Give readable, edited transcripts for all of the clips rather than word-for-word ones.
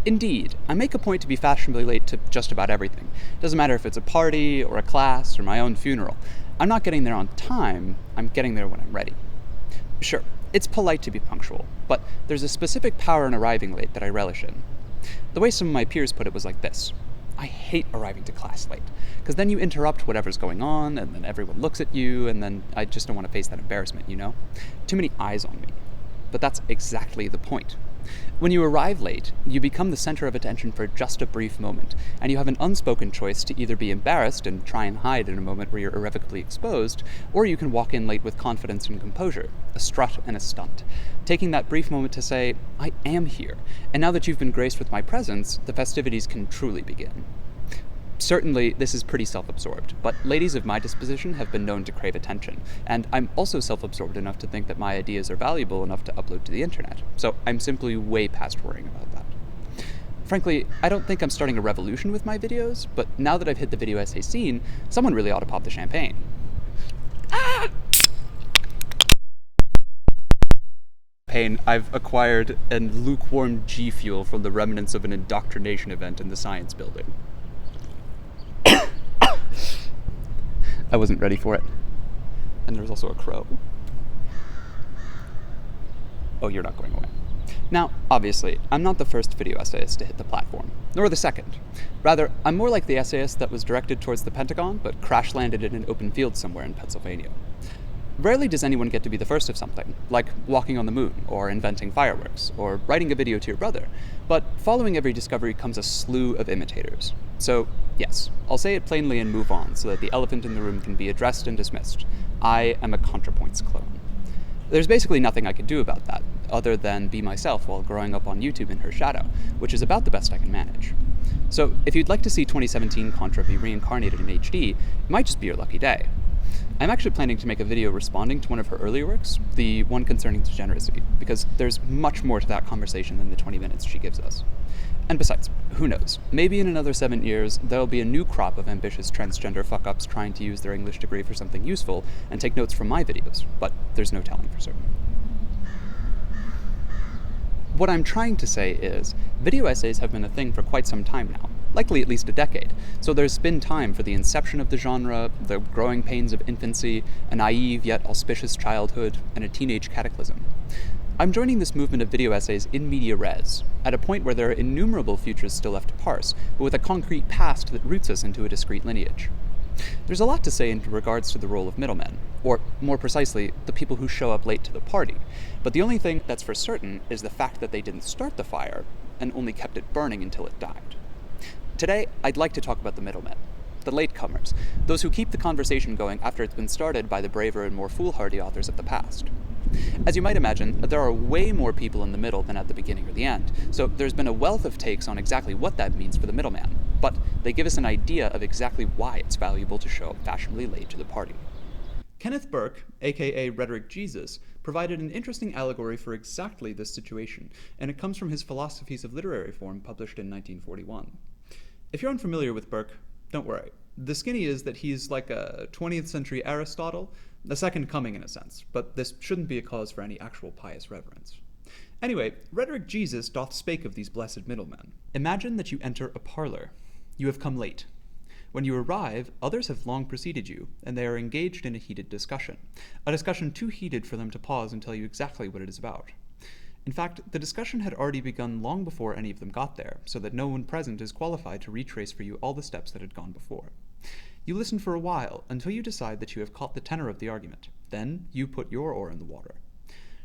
Indeed, I make a point to be fashionably late to just about everything. Doesn't matter if it's a party, or a class, or my own funeral. I'm not getting there on time, I'm getting there when I'm ready. Sure, it's polite to be punctual, but there's a specific power in arriving late that I relish in. The way some of my peers put it was like this. I hate arriving to class late, because then you interrupt whatever's going on, and then everyone looks at you, and then I just don't want to face that embarrassment, you know? Too many eyes on me. But that's exactly the point. When you arrive late, you become the center of attention for just a brief moment, and you have an unspoken choice to either be embarrassed and try and hide in a moment where you're irrevocably exposed, or you can walk in late with confidence and composure, a strut and a stunt, taking that brief moment to say, I am here, and now that you've been graced with my presence, the festivities can truly begin. Certainly, this is pretty self-absorbed, but ladies of my disposition have been known to crave attention, and I'm also self-absorbed enough to think that my ideas are valuable enough to upload to the internet, so I'm simply way past worrying about that. Frankly, I don't think I'm starting a revolution with my videos, but now that I've hit the video essay scene, someone really ought to pop the champagne. I've acquired a lukewarm G Fuel from the remnants of an indoctrination event in the science building. I wasn't ready for it. And there was also a crow. Oh, you're not going away. Now, obviously, I'm not the first video essayist to hit the platform, nor the second. Rather, I'm more like the essayist that was directed towards the Pentagon, but crash-landed in an open field somewhere in Pennsylvania. Rarely does anyone get to be the first of something, like walking on the moon, or inventing fireworks, or writing a video to your brother, but following every discovery comes a slew of imitators. So, yes, I'll say it plainly and move on so that the elephant in the room can be addressed and dismissed. I am a ContraPoints clone. There's basically nothing I can do about that, other than be myself while growing up on YouTube in her shadow, which is about the best I can manage. So, if you'd like to see 2017 Contra be reincarnated in HD, it might just be your lucky day. I'm actually planning to make a video responding to one of her earlier works, the one concerning degeneracy, because there's much more to that conversation than the 20 minutes she gives us. And besides, who knows, maybe in another 7 years, there'll be a new crop of ambitious transgender fuck-ups trying to use their English degree for something useful and take notes from my videos, but there's no telling for certain. What I'm trying to say is, video essays have been a thing for quite some time now, likely at least a decade, so there's been time for the inception of the genre, the growing pains of infancy, a naive yet auspicious childhood, and a teenage cataclysm. I'm joining this movement of video essays in media res, at a point where there are innumerable futures still left to parse, but with a concrete past that roots us into a discrete lineage. There's a lot to say in regards to the role of middlemen, or more precisely, the people who show up late to the party, but the only thing that's for certain is the fact that they didn't start the fire, and only kept it burning until it died. Today, I'd like to talk about the middlemen, the latecomers, those who keep the conversation going after it's been started by the braver and more foolhardy authors of the past. As you might imagine, there are way more people in the middle than at the beginning or the end, so there's been a wealth of takes on exactly what that means for the middleman, but they give us an idea of exactly why it's valuable to show up fashionably late to the party. Kenneth Burke, aka Rhetoric Jesus, provided an interesting allegory for exactly this situation, and it comes from his Philosophies of Literary Form published in 1941. If you're unfamiliar with Burke, don't worry. The skinny is that he's like a 20th century Aristotle, the second coming in a sense, but this shouldn't be a cause for any actual pious reverence. Anyway, Rhetoric Jesus doth spake of these blessed middlemen. Imagine that you enter a parlor. You have come late. When you arrive, others have long preceded you, and they are engaged in a heated discussion. A discussion too heated for them to pause and tell you exactly what it is about. In fact, the discussion had already begun long before any of them got there, so that no one present is qualified to retrace for you all the steps that had gone before. You listen for a while, until you decide that you have caught the tenor of the argument. Then, you put your oar in the water.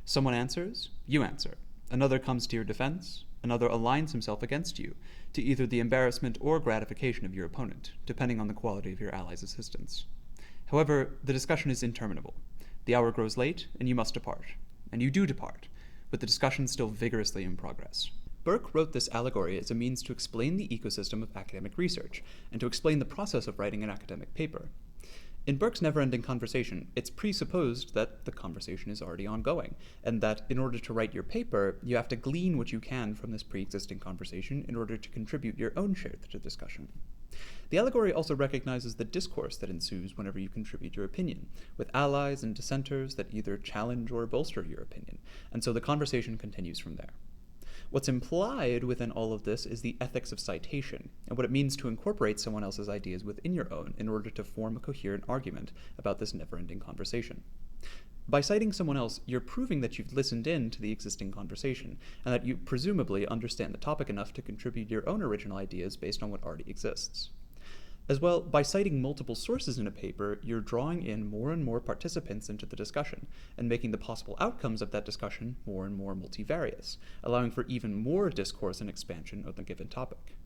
Someone answers, you answer. Another comes to your defense, another aligns himself against you, to either the embarrassment or gratification of your opponent, depending on the quality of your ally's assistance. However, the discussion is interminable. The hour grows late, and you must depart. And you do depart, with the discussion still vigorously in progress. Burke wrote this allegory as a means to explain the ecosystem of academic research, and to explain the process of writing an academic paper. In Burke's never-ending conversation, it's presupposed that the conversation is already ongoing, and that in order to write your paper, you have to glean what you can from this pre-existing conversation in order to contribute your own share to the discussion. The allegory also recognizes the discourse that ensues whenever you contribute your opinion, with allies and dissenters that either challenge or bolster your opinion, and so the conversation continues from there. What's implied within all of this is the ethics of citation, and what it means to incorporate someone else's ideas within your own in order to form a coherent argument about this never-ending conversation. By citing someone else, you're proving that you've listened in to the existing conversation, and that you presumably understand the topic enough to contribute your own original ideas based on what already exists. As well, by citing multiple sources in a paper, you're drawing in more and more participants into the discussion, and making the possible outcomes of that discussion more and more multivarious, allowing for even more discourse and expansion of the given topic.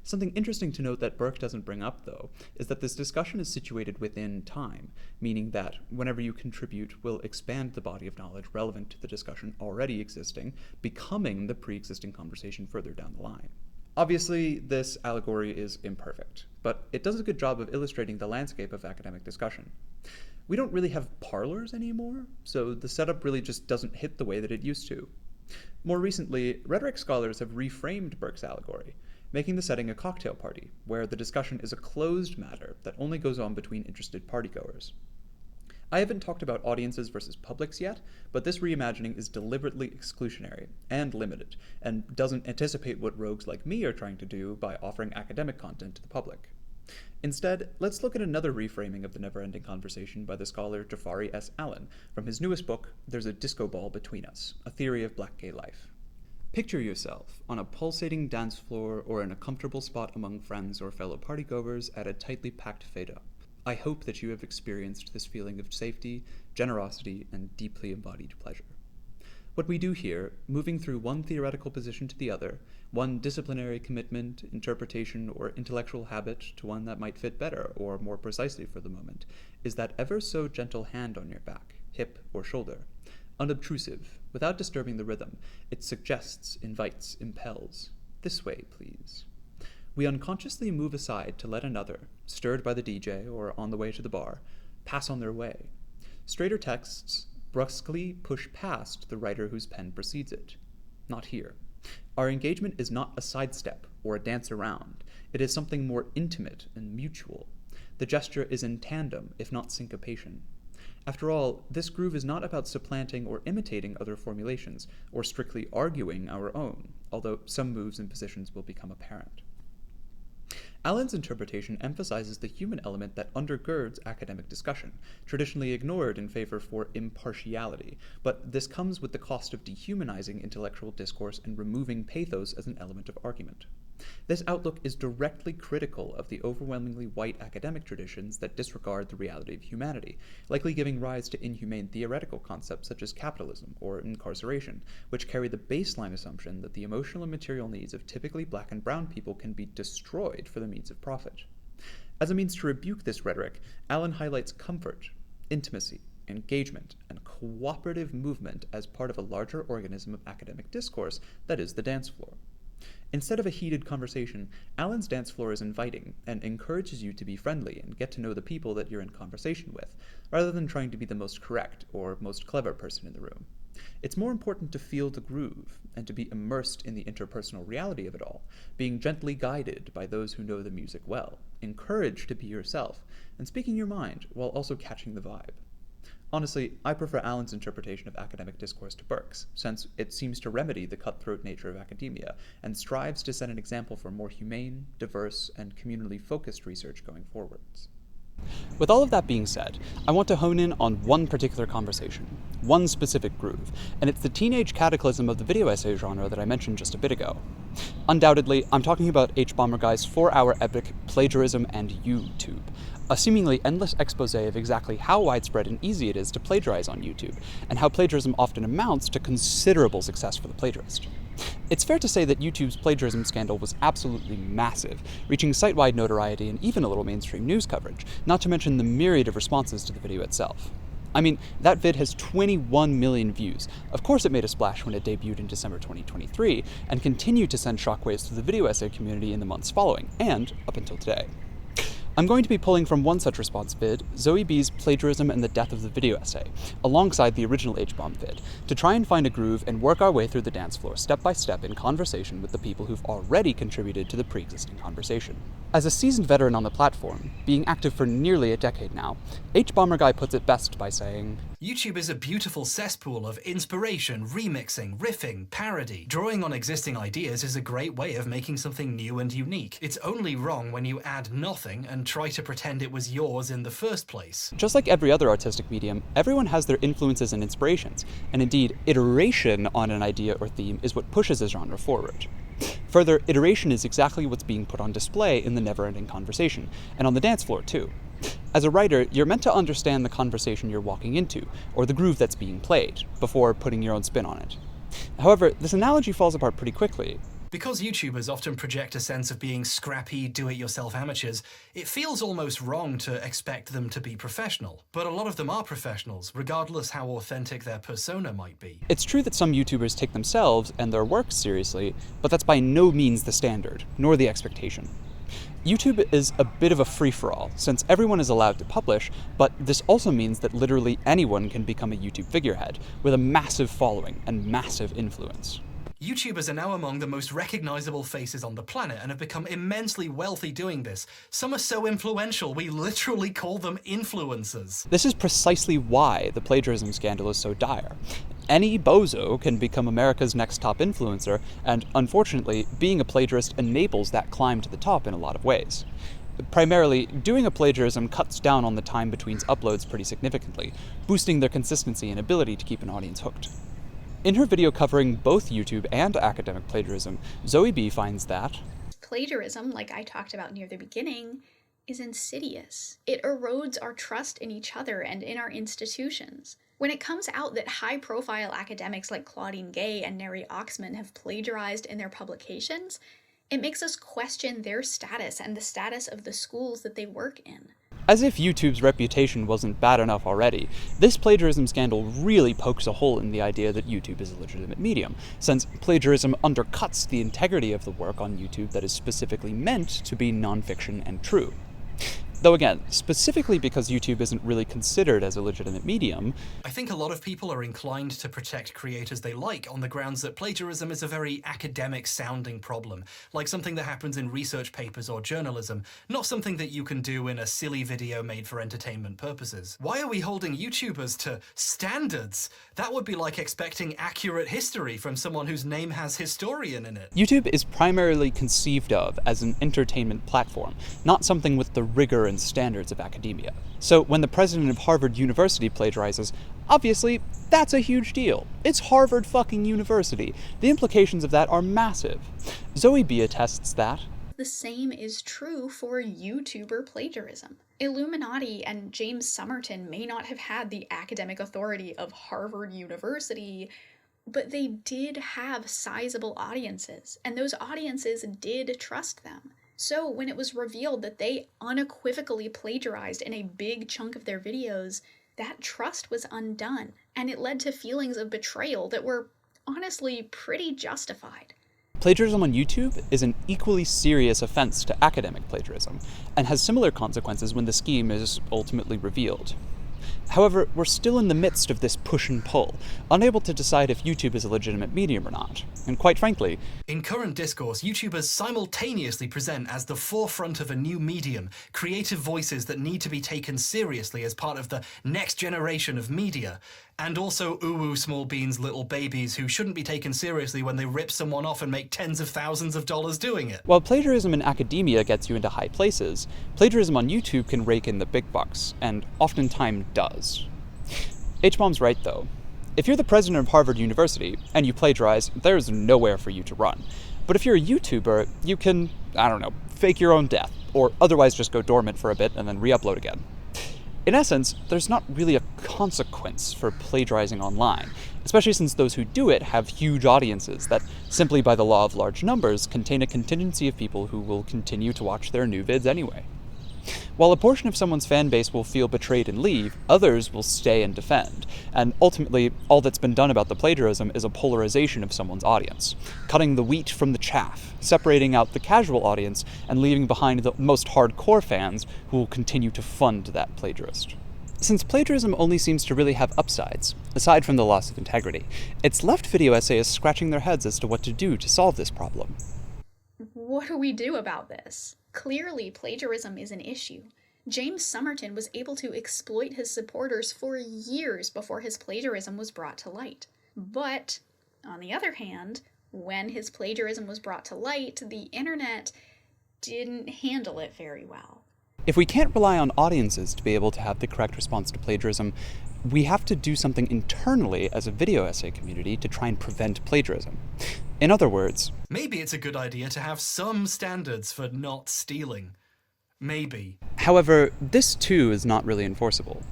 Something interesting to note that Burke doesn't bring up, though, is that this discussion is situated within time, meaning that whenever you contribute will expand the body of knowledge relevant to the discussion already existing, becoming the pre-existing conversation further down the line. Obviously, this allegory is imperfect, but it does a good job of illustrating the landscape of academic discussion. We don't really have parlors anymore, so the setup really just doesn't hit the way that it used to. More recently, rhetoric scholars have reframed Burke's allegory, making the setting a cocktail party, where the discussion is a closed matter that only goes on between interested partygoers. I haven't talked about audiences versus publics yet, but this reimagining is deliberately exclusionary and limited, and doesn't anticipate what rogues like me are trying to do by offering academic content to the public. Instead, let's look at another reframing of the never-ending conversation by the scholar Jafari S. Allen from his newest book, There's a Disco Ball Between Us, A Theory of Black Gay Life. Picture yourself on a pulsating dance floor or in a comfortable spot among friends or fellow partygoers at a tightly packed fade-up. I hope that you have experienced this feeling of safety, generosity, and deeply embodied pleasure. What we do here, moving through one theoretical position to the other, one disciplinary commitment, interpretation, or intellectual habit to one that might fit better or more precisely for the moment, is that ever so gentle hand on your back, hip, or shoulder. Unobtrusive, without disturbing the rhythm, it suggests, invites, impels. This way, please. We unconsciously move aside to let another, stirred by the DJ or on the way to the bar, pass on their way. Straighter texts brusquely push past the writer whose pen precedes it. Not here. Our engagement is not a sidestep or a dance around. It is something more intimate and mutual. The gesture is in tandem, if not syncopation. After all, this groove is not about supplanting or imitating other formulations, or strictly arguing our own, although some moves and positions will become apparent. Allen's interpretation emphasizes the human element that undergirds academic discussion, traditionally ignored in favor for impartiality, but this comes with the cost of dehumanizing intellectual discourse and removing pathos as an element of argument. This outlook is directly critical of the overwhelmingly white academic traditions that disregard the reality of humanity, likely giving rise to inhumane theoretical concepts such as capitalism or incarceration, which carry the baseline assumption that the emotional and material needs of typically black and brown people can be destroyed for the means of profit. As a means to rebuke this rhetoric, Allen highlights comfort, intimacy, engagement, and cooperative movement as part of a larger organism of academic discourse that is the dance floor. Instead of a heated conversation, Allen's dance floor is inviting and encourages you to be friendly and get to know the people that you're in conversation with, rather than trying to be the most correct or most clever person in the room. It's more important to feel the groove and to be immersed in the interpersonal reality of it all, being gently guided by those who know the music well, encouraged to be yourself, and speaking your mind while also catching the vibe. Honestly, I prefer Allen's interpretation of academic discourse to Burke's, since it seems to remedy the cutthroat nature of academia and strives to set an example for more humane, diverse, and communally focused research going forwards. With all of that being said, I want to hone in on one particular conversation, one specific groove, and it's the teenage cataclysm of the video essay genre that I mentioned just a bit ago. Undoubtedly, I'm talking about H-Bomber-Guy's 4-hour epic Plagiarism and YouTube, a seemingly endless expose of exactly how widespread and easy it is to plagiarize on YouTube, and how plagiarism often amounts to considerable success for the plagiarist. It's fair to say that YouTube's plagiarism scandal was absolutely massive, reaching site-wide notoriety and even a little mainstream news coverage, not to mention the myriad of responses to the video itself. I mean, that vid has 21 million views. Of course it made a splash when it debuted in December 2023, and continued to send shockwaves through the video essay community in the months following, and up until today. I'm going to be pulling from one such response vid, Zoe B's Plagiarism and the Death of the Video Essay, alongside the original H-Bomb vid, to try and find a groove and work our way through the dance floor step by step in conversation with the people who've already contributed to the pre-existing conversation. As a seasoned veteran on the platform, being active for nearly a decade now, H-Bomber Guy puts it best by saying, YouTube is a beautiful cesspool of inspiration, remixing, riffing, parody. Drawing on existing ideas is a great way of making something new and unique. It's only wrong when you add nothing and try to pretend it was yours in the first place. Just like every other artistic medium, everyone has their influences and inspirations, and indeed, iteration on an idea or theme is what pushes a genre forward. Further, iteration is exactly what's being put on display in the never-ending conversation, and on the dance floor too. As a writer, you're meant to understand the conversation you're walking into, or the groove that's being played, before putting your own spin on it. However, this analogy falls apart pretty quickly. Because YouTubers often project a sense of being scrappy, do-it-yourself amateurs, it feels almost wrong to expect them to be professional. But a lot of them are professionals, regardless how authentic their persona might be. It's true that some YouTubers take themselves and their work seriously, but that's by no means the standard, nor the expectation. YouTube is a bit of a free-for-all, since everyone is allowed to publish, but this also means that literally anyone can become a YouTube figurehead, with a massive following and massive influence. YouTubers are now among the most recognizable faces on the planet and have become immensely wealthy doing this. Some are so influential, we literally call them influencers. This is precisely why the plagiarism scandal is so dire. Any bozo can become America's next top influencer, and unfortunately, being a plagiarist enables that climb to the top in a lot of ways. Primarily, doing a plagiarism cuts down on the time between uploads pretty significantly, boosting their consistency and ability to keep an audience hooked. In her video covering both YouTube and academic plagiarism, Zoe B finds that plagiarism, like I talked about near the beginning, is insidious. It erodes our trust in each other and in our institutions. When it comes out that high-profile academics like Claudine Gay and Neri Oxman have plagiarized in their publications, it makes us question their status and the status of the schools that they work in. As if YouTube's reputation wasn't bad enough already, this plagiarism scandal really pokes a hole in the idea that YouTube is a legitimate medium, since plagiarism undercuts the integrity of the work on YouTube that is specifically meant to be nonfiction and true. Though again, specifically because YouTube isn't really considered as a legitimate medium, I think a lot of people are inclined to protect creators they like on the grounds that plagiarism is a very academic-sounding problem, like something that happens in research papers or journalism, not something that you can do in a silly video made for entertainment purposes. Why are we holding YouTubers to standards? That would be like expecting accurate history from someone whose name has historian in it. YouTube is primarily conceived of as an entertainment platform, not something with the rigor and standards of academia. So when the president of Harvard University plagiarizes, obviously, that's a huge deal. It's Harvard fucking University. The implications of that are massive. Zoe B attests that the same is true for YouTuber plagiarism. Illuminati and James Somerton may not have had the academic authority of Harvard University, but they did have sizable audiences, and those audiences did trust them. So when it was revealed that they unequivocally plagiarized in a big chunk of their videos, that trust was undone, and it led to feelings of betrayal that were honestly pretty justified. plagiarism on YouTube is an equally serious offense to academic plagiarism, and has similar consequences when the scheme is ultimately revealed. However, we're still in the midst of this push and pull, unable to decide if YouTube is a legitimate medium or not. And quite frankly, in current discourse, YouTubers simultaneously present as the forefront of a new medium, creative voices that need to be taken seriously as part of the next generation of media, and also ooh small beans little babies who shouldn't be taken seriously when they rip someone off and make tens of thousands of dollars doing it. While plagiarism in academia gets you into high places, plagiarism on YouTube can rake in the big bucks, and oftentimes does. H-Bomb's right though. If you're the president of Harvard University and you plagiarize, there's nowhere for you to run. But if you're a YouTuber, you can, fake your own death, or otherwise just go dormant for a bit and then re-upload again. In essence, there's not really a consequence for plagiarizing online, especially since those who do it have huge audiences that, simply by the law of large numbers, contain a contingency of people who will continue to watch their new vids anyway. While a portion of someone's fan base will feel betrayed and leave, others will stay and defend, and ultimately, all that's been done about the plagiarism is a polarization of someone's audience, cutting the wheat from the chaff, separating out the casual audience, and leaving behind the most hardcore fans who will continue to fund that plagiarist. Since plagiarism only seems to really have upsides, aside from the loss of integrity, it's left video essayists scratching their heads as to what to do to solve this problem. What do we do about this? Clearly, plagiarism is an issue. James Somerton was able to exploit his supporters for years before his plagiarism was brought to light. But, on the other hand, when his plagiarism was brought to light, the internet didn't handle it very well. If we can't rely on audiences to be able to have the correct response to plagiarism, we have to do something internally as a video essay community to try and prevent plagiarism. In other words, maybe it's a good idea to have some standards for not stealing. Maybe. However, this too is not really enforceable.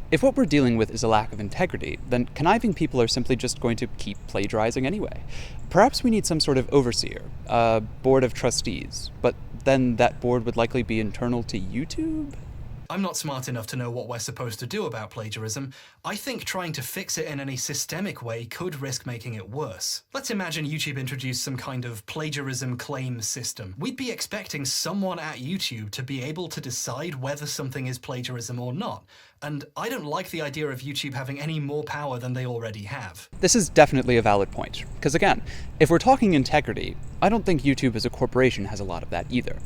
If what we're dealing with is a lack of integrity, then conniving people are simply just going to keep plagiarizing anyway. Perhaps we need some sort of overseer, a board of trustees, but then that board would likely be internal to YouTube? I'm not smart enough to know what we're supposed to do about plagiarism. I think trying to fix it in any systemic way could risk making it worse. Let's imagine YouTube introduced some kind of plagiarism claim system. We'd be expecting someone at YouTube to be able to decide whether something is plagiarism or not. And I don't like the idea of YouTube having any more power than they already have. This is definitely a valid point, because again, if we're talking integrity, I don't think YouTube as a corporation has a lot of that either.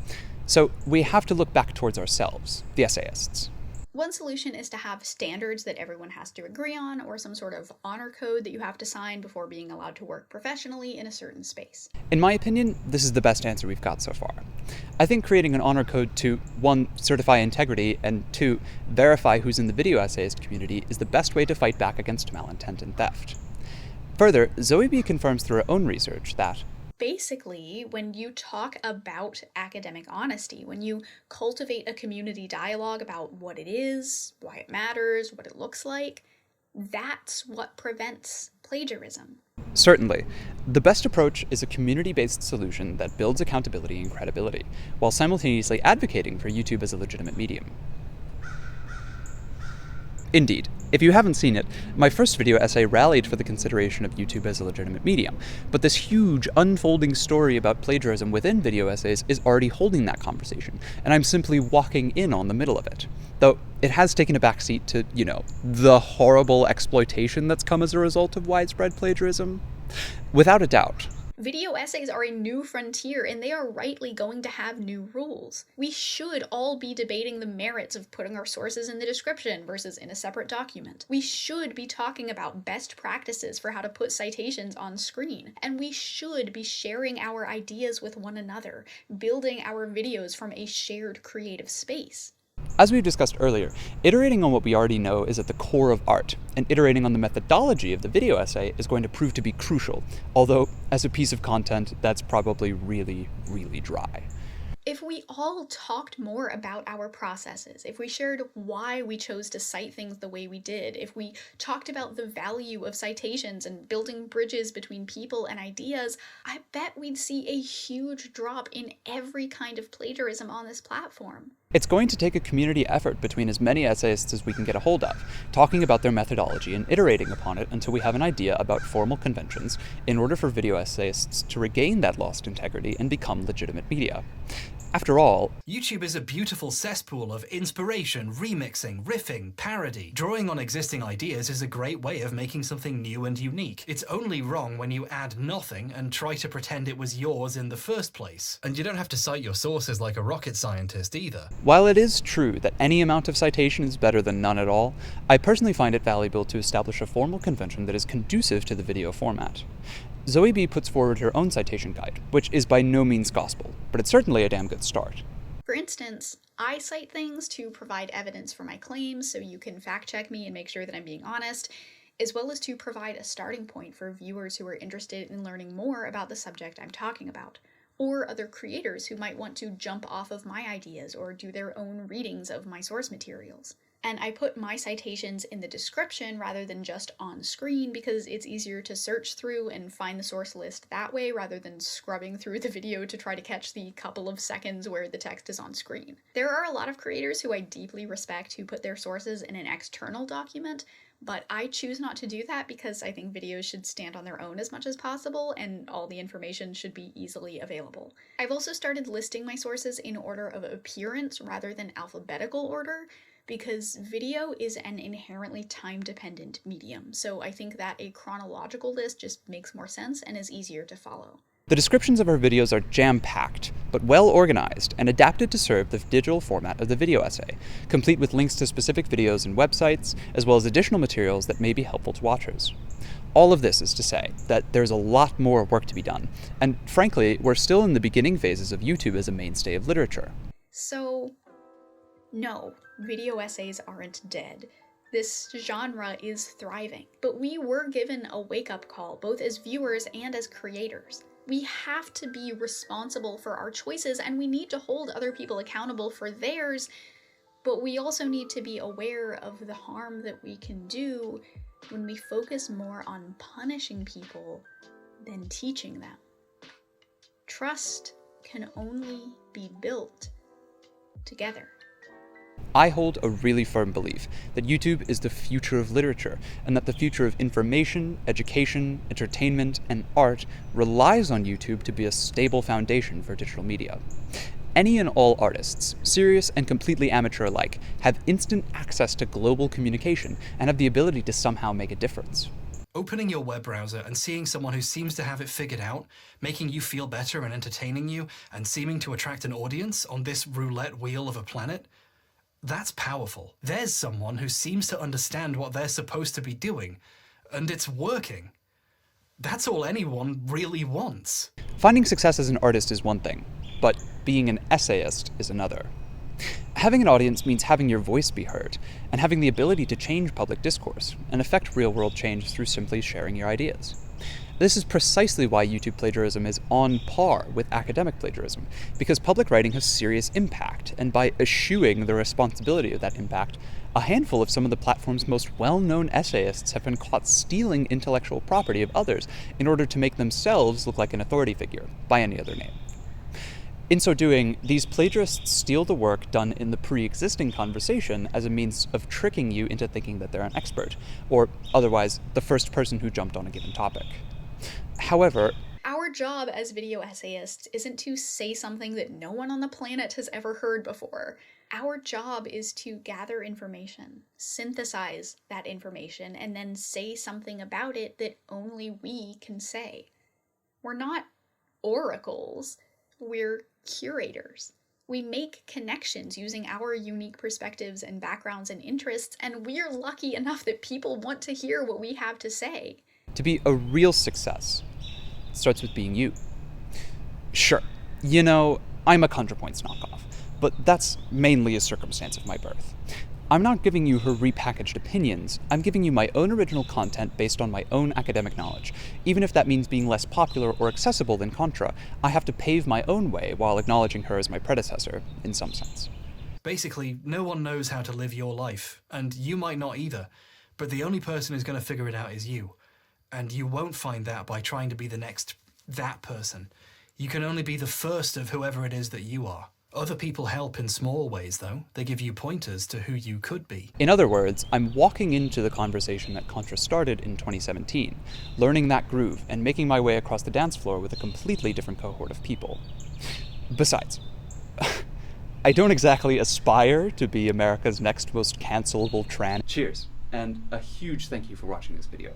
So we have to look back towards ourselves, the essayists. One solution is to have standards that everyone has to agree on, or some sort of honor code that you have to sign before being allowed to work professionally in a certain space. In my opinion, this is the best answer we've got so far. I think creating an honor code to, 1, certify integrity, and 2, verify who's in the video essayist community is the best way to fight back against malintent and theft. Further, Zoe B confirms through her own research that basically, when you talk about academic honesty, when you cultivate a community dialogue about what it is, why it matters, what it looks like, that's what prevents plagiarism. Certainly. The best approach is a community-based solution that builds accountability and credibility, while simultaneously advocating for YouTube as a legitimate medium. Indeed, if you haven't seen it, my first video essay rallied for the consideration of YouTube as a legitimate medium, but this huge, unfolding story about plagiarism within video essays is already holding that conversation, and I'm simply walking in on the middle of it. Though it has taken a backseat to, the horrible exploitation that's come as a result of widespread plagiarism. Without a doubt. Video essays are a new frontier, and they are rightly going to have new rules. We should all be debating the merits of putting our sources in the description versus in a separate document. We should be talking about best practices for how to put citations on screen, and we should be sharing our ideas with one another, building our videos from a shared creative space. As we've discussed earlier, iterating on what we already know is at the core of art, and iterating on the methodology of the video essay is going to prove to be crucial, although as a piece of content, that's probably really, really dry. If we all talked more about our processes, if we shared why we chose to cite things the way we did, if we talked about the value of citations and building bridges between people and ideas, I bet we'd see a huge drop in every kind of plagiarism on this platform. It's going to take a community effort between as many essayists as we can get a hold of, talking about their methodology and iterating upon it until we have an idea about formal conventions in order for video essayists to regain that lost integrity and become legitimate media. After all, YouTube is a beautiful cesspool of inspiration, remixing, riffing, parody. Drawing on existing ideas is a great way of making something new and unique. It's only wrong when you add nothing and try to pretend it was yours in the first place. And you don't have to cite your sources like a rocket scientist either. While it is true that any amount of citation is better than none at all, I personally find it valuable to establish a formal convention that is conducive to the video format. Zoe B puts forward her own citation guide, which is by no means gospel, but it's certainly a damn good start. For instance, I cite things to provide evidence for my claims so you can fact check me and make sure that I'm being honest, as well as to provide a starting point for viewers who are interested in learning more about the subject I'm talking about, or other creators who might want to jump off of my ideas or do their own readings of my source materials. And I put my citations in the description rather than just on screen because it's easier to search through and find the source list that way rather than scrubbing through the video to try to catch the couple of seconds where the text is on screen. There are a lot of creators who I deeply respect who put their sources in an external document, but I choose not to do that because I think videos should stand on their own as much as possible and all the information should be easily available. I've also started listing my sources in order of appearance rather than alphabetical order, because video is an inherently time-dependent medium, so I think that a chronological list just makes more sense and is easier to follow. The descriptions of our videos are jam-packed, but well organized and adapted to serve the digital format of the video essay, complete with links to specific videos and websites, as well as additional materials that may be helpful to watchers. All of this is to say that there's a lot more work to be done, and frankly, we're still in the beginning phases of YouTube as a mainstay of literature. So, no, video essays aren't dead. This genre is thriving, but we were given a wake-up call, both as viewers and as creators. We have to be responsible for our choices, and we need to hold other people accountable for theirs, but we also need to be aware of the harm that we can do when we focus more on punishing people than teaching them. Trust can only be built together. I hold a really firm belief that YouTube is the future of literature, and that the future of information, education, entertainment, and art relies on YouTube to be a stable foundation for digital media. Any and all artists, serious and completely amateur alike, have instant access to global communication and have the ability to somehow make a difference. Opening your web browser and seeing someone who seems to have it figured out, making you feel better and entertaining you, and seeming to attract an audience on this roulette wheel of a planet, that's powerful. There's someone who seems to understand what they're supposed to be doing, and it's working. That's all anyone really wants. Finding success as an artist is one thing, but being an essayist is another. Having an audience means having your voice be heard, and having the ability to change public discourse and affect real-world change through simply sharing your ideas. This is precisely why YouTube plagiarism is on par with academic plagiarism, because public writing has serious impact, and by eschewing the responsibility of that impact, a handful of some of the platform's most well-known essayists have been caught stealing intellectual property of others in order to make themselves look like an authority figure, by any other name. In so doing, these plagiarists steal the work done in the pre-existing conversation as a means of tricking you into thinking that they're an expert, or otherwise, the first person who jumped on a given topic. However, our job as video essayists isn't to say something that no one on the planet has ever heard before. Our job is to gather information, synthesize that information, and then say something about it that only we can say. We're not oracles, we're curators. We make connections using our unique perspectives and backgrounds and interests, and we're lucky enough that people want to hear what we have to say. to be a real success, it starts with being you. Sure, you know, I'm a ContraPoints knockoff, but that's mainly a circumstance of my birth. I'm not giving you her repackaged opinions, I'm giving you my own original content based on my own academic knowledge. Even if that means being less popular or accessible than Contra, I have to pave my own way while acknowledging her as my predecessor, in some sense. Basically, no one knows how to live your life, and you might not either, but the only person who's going to figure it out is you. And you won't find that by trying to be the next that person. You can only be the first of whoever it is that you are. Other people help in small ways, though. They give you pointers to who you could be. In other words, I'm walking into the conversation that Contra started in 2017, learning that groove and making my way across the dance floor with a completely different cohort of people. Besides, I don't exactly aspire to be America's next most cancelable trans. Cheers, and a huge thank you for watching this video.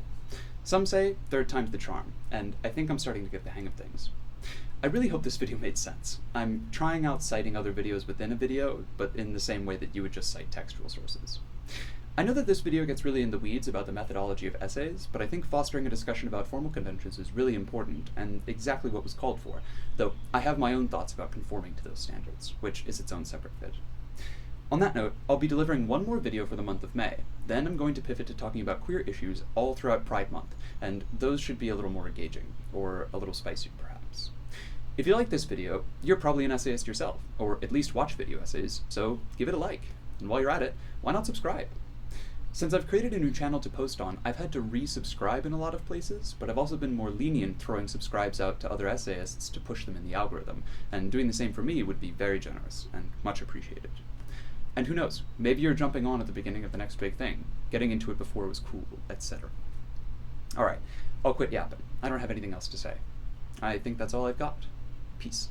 Some say third time's the charm, and I think I'm starting to get the hang of things. I really hope this video made sense. I'm trying out citing other videos within a video, but in the same way that you would just cite textual sources. I know that this video gets really in the weeds about the methodology of essays, but I think fostering a discussion about formal conventions is really important and exactly what was called for, though I have my own thoughts about conforming to those standards, which is its own separate vid. On that note, I'll be delivering one more video for the month of May. Then I'm going to pivot to talking about queer issues all throughout Pride Month, and those should be a little more engaging, or a little spicier perhaps. If you like this video, you're probably an essayist yourself, or at least watch video essays, so give it a like. And while you're at it, why not subscribe? Since I've created a new channel to post on, I've had to resubscribe in a lot of places, but I've also been more lenient throwing subscribes out to other essayists to push them in the algorithm, and doing the same for me would be very generous and much appreciated. And who knows, maybe you're jumping on at the beginning of the next big thing, getting into it before it was cool, etc. Alright, I'll quit yapping. I don't have anything else to say. I think that's all I've got. Peace.